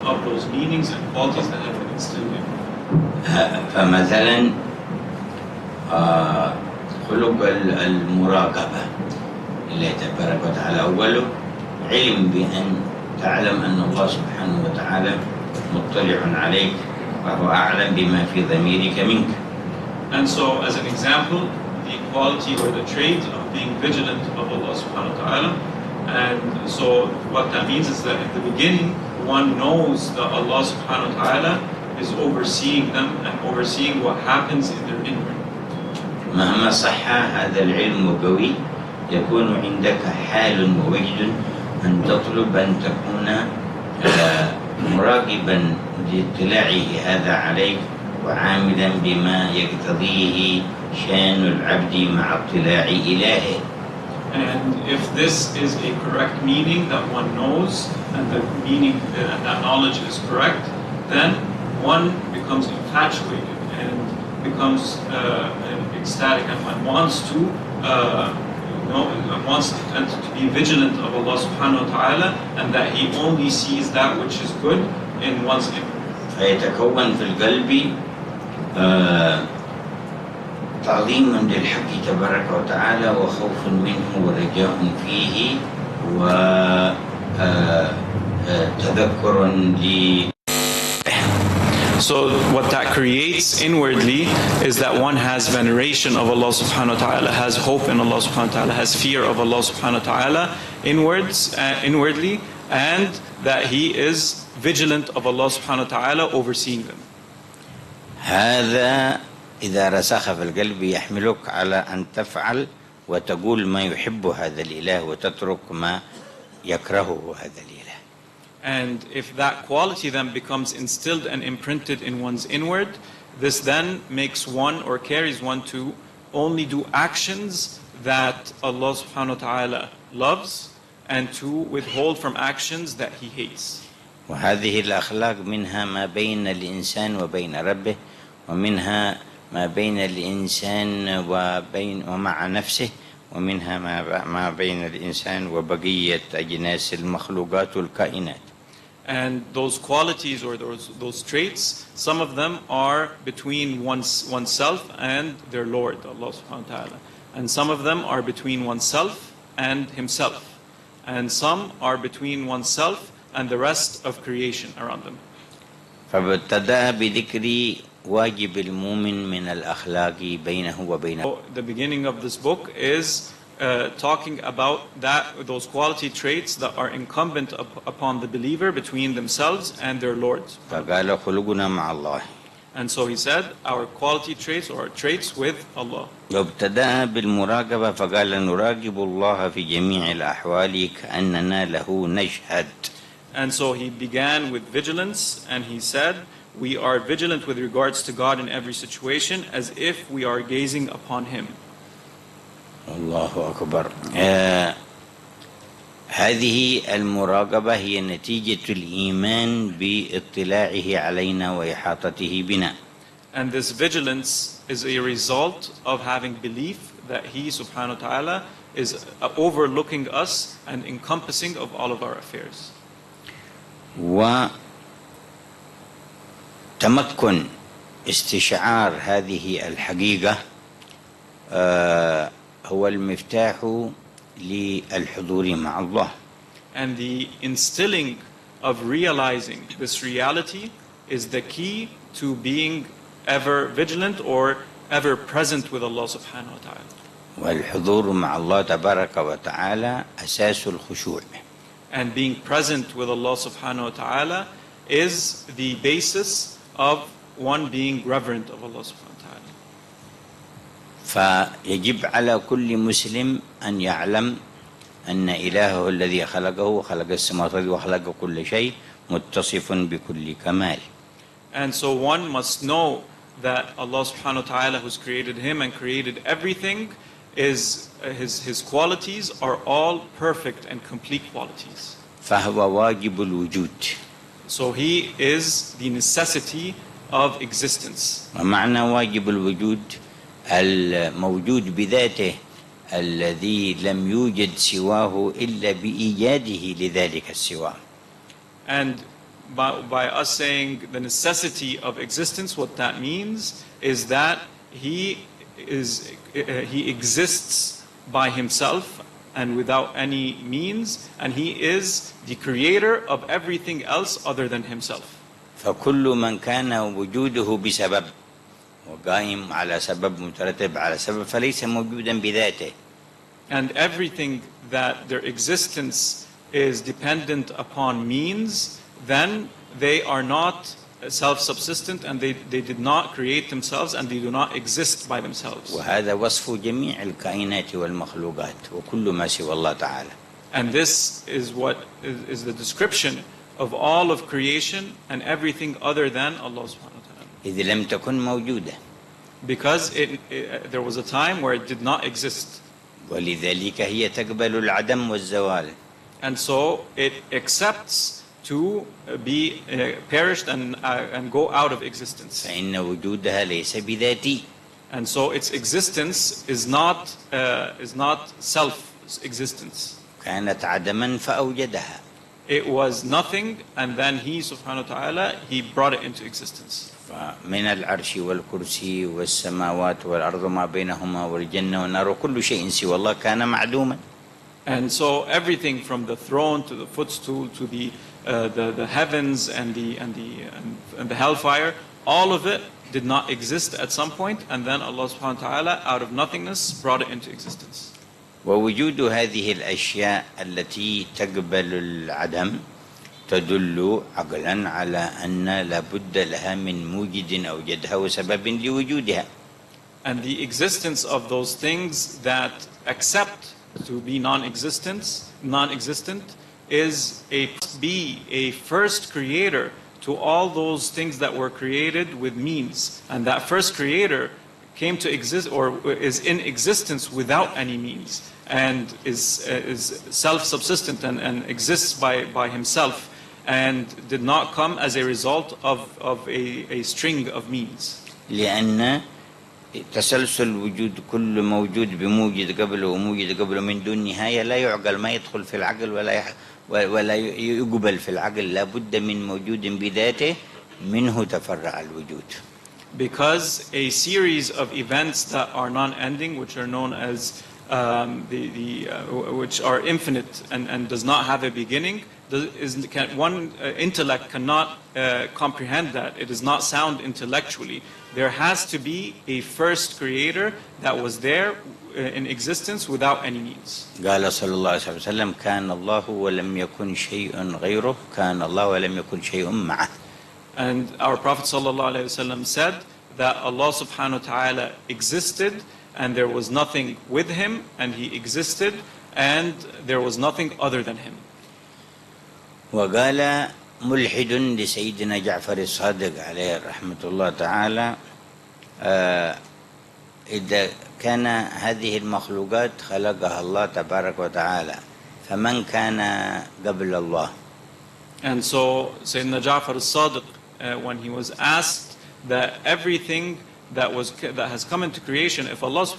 of those meanings and qualities that have been instilled in him. فمثلا خلق المراقبة الله تبارك وتعالى أوله علم بأن تعلم أن الله سبحانه وتعالى مطلع عليك وهو أعلم بما في ضميرك منك. And so, as an example, the quality or the trait of being vigilant of Allah subhanahu wa ta'ala. And so what that means is that at the beginning, one knows that Allah subhanahu wa ta'ala is overseeing them and overseeing what happens in their inward. مهما صح هذا العلم وقوي يكون عندك حال ووجد أن تطلب أن تكون مراقبا لاطلاعه هذا عليك وعاملا بما يقتضيه شان العبد مع اطلاع إلهه. And if this is a correct meaning that one knows and the meaning and that knowledge is correct, then one becomes infatuated and becomes ecstatic and one wants to wants to be vigilant of Allah subhanahu wa ta'ala and that he only sees that which is good in one's inner. فيتكون في القلب تعظيما للحق تبارك وتعالى وخوف منه ورجاء فيه وتذكر ل. So what that creates inwardly is that one has veneration of Allah subhanahu wa ta'ala, has hope in Allah subhanahu wa ta'ala, has fear of Allah subhanahu wa ta'ala inwardly, and that he is vigilant of Allah subhanahu wa ta'ala overseeing them. هذا إذا رسخ في القلب يحملك على أن تفعل وتقول ما يحب هذا الإله وتترك ما يكرهه هذا الإله. And if that quality then becomes instilled and imprinted in one's inward, this then makes one or carries one to only do actions that Allah subhanahu wa ta'ala loves and to withhold from actions that he hates. وهذه الأخلاق منها ما بين الإنسان وبين ربه ومنها ما بين الإنسان ومع نفسه ومنها ما بين الإنسان وبقية أجناس المخلوقات والكائنات. And those qualities or those traits, some of them are between oneself and their Lord, Allah subhanahu wa ta'ala. And some of them are between oneself and himself. And some are between oneself and the rest of creation around them. فابتدأ بذكر واجب المؤمن من الأخلاق بينه وبين. So the beginning of this book is talking about those quality traits that are incumbent upon the believer between themselves and their Lord. فقال خلقنا مع الله. And so he said, our quality traits or our traits with Allah. وابتدأ بالمراقبة فقال نراقب الله في جميع الأحوال كأننا له نشهد. And so he began with vigilance and he said, we are vigilant with regards to God in every situation as if we are gazing upon him. الله أكبر. هذه المراقبة هي نتيجة الإيمان باطلاعه علينا وإحاطته بنا. And this vigilance is a result of having belief that he subhanahu wa ta'ala is overlooking us and encompassing of all of our affairs. وتمكن استشعار هذه الحقيقة هو المفتاح للحضور مع الله. And the instilling of realizing this reality is the key to being ever vigilant or ever present with Allah subhanahu wa ta'ala. والحضور مع الله تبارك وتعالى أساس الخشوع. And being present with Allah subhanahu wa ta'ala is the basis of one being reverent of Allah subhanahu wa ta'ala. فيجب على كل مسلم أن يعلم أن إلهه الذي خلقه وخلق السماوات وخلق كل شيء متصف بكل كمال. And so one must know that Allah subhanahu wa ta'ala who's created him and created everything is his qualities are all perfect and complete qualities. فهو واجب الوجود. So he is the necessity of existence. ومعنى واجب الوجود الموجود بذاته الذي لم يوجد سواه إلا بإيجاده لذلك السواه. And by us saying the necessity of existence, what that means is that he exists by himself and without any means, and he is the creator of everything else other than himself. فكل من كان وجوده بسبب وقائم على سبب مترتب على سبب فليس موجودا بذاته. And everything that their existence is dependent upon means, then they are not self-subsistent, and they did not create themselves, and they do not exist by themselves. وهذا وصف جميع الكائنات والمخلوقات وكل ما سوى الله تعالى. And this is what is the description of all of creation and everything other than Allah subhanahu wa ta'ala. إذ لم تكن موجودة. Because there was a time where it did not exist. ولذلك هي تقبل العدم والزوال. And so it accepts to be perished and go out of existence. فإن وجودها ليس بذاتي. And so its existence is not self-existence. كانت عدما فأوجدها. It was nothing, and then He subhanahu wa ta'ala, He brought it into existence. من العرش والكرسي والسماوات والأرض ما بينهما والجنة والنار وكل شيء سوى الله كان معدوما. And so everything from the throne to the footstool to the heavens and the hellfire, all of it did not exist at some point, and then Allah subhanahu wa ta'ala out of nothingness brought it into existence. ووجود هذه الأشياء التي تقبل العدم تدل عقلا على أن لابد لها من موجد أوجدها وسبب لوجودها. And the existence of those things that accept to be non-existent is must be a first creator to all those things that were created with means, and that first creator came to exist or is in existence without any means, and is self-subsistent and exists by himself, and did not come as a result of a string of means. لأن تسلسل وجود كل موجود بموجد قبله وموجد قبله من دون نهاية لا يعقل، ما يدخل في العقل ولا يقبل في العقل. لا بد من موجود بذاته منه تفرع الوجود. Because a series of events that are non-ending, which are known as which are infinite and does not have a beginning, one intellect cannot comprehend that. It is not sound intellectually. There has to be a first creator that was there in existence without any means. قال صلى الله عليه وسلم كان الله ولم يكن شيء غيره كان الله ولم يكن شيء معه. And our Prophet ﷺ said that Allah subhanahu wa ta'ala existed, and there was nothing with him, and he existed, and there was nothing other than him. وقال ملحد لسيدنا جعفر الصادق عليه رحمة الله تعالى إذا كان هذه المخلوقات خلقها الله تبارك وتعالى فمن كان قبل الله. And so Sayyidina Ja'far al-Sadiq, when he was asked that everything that has come into creation, if Allah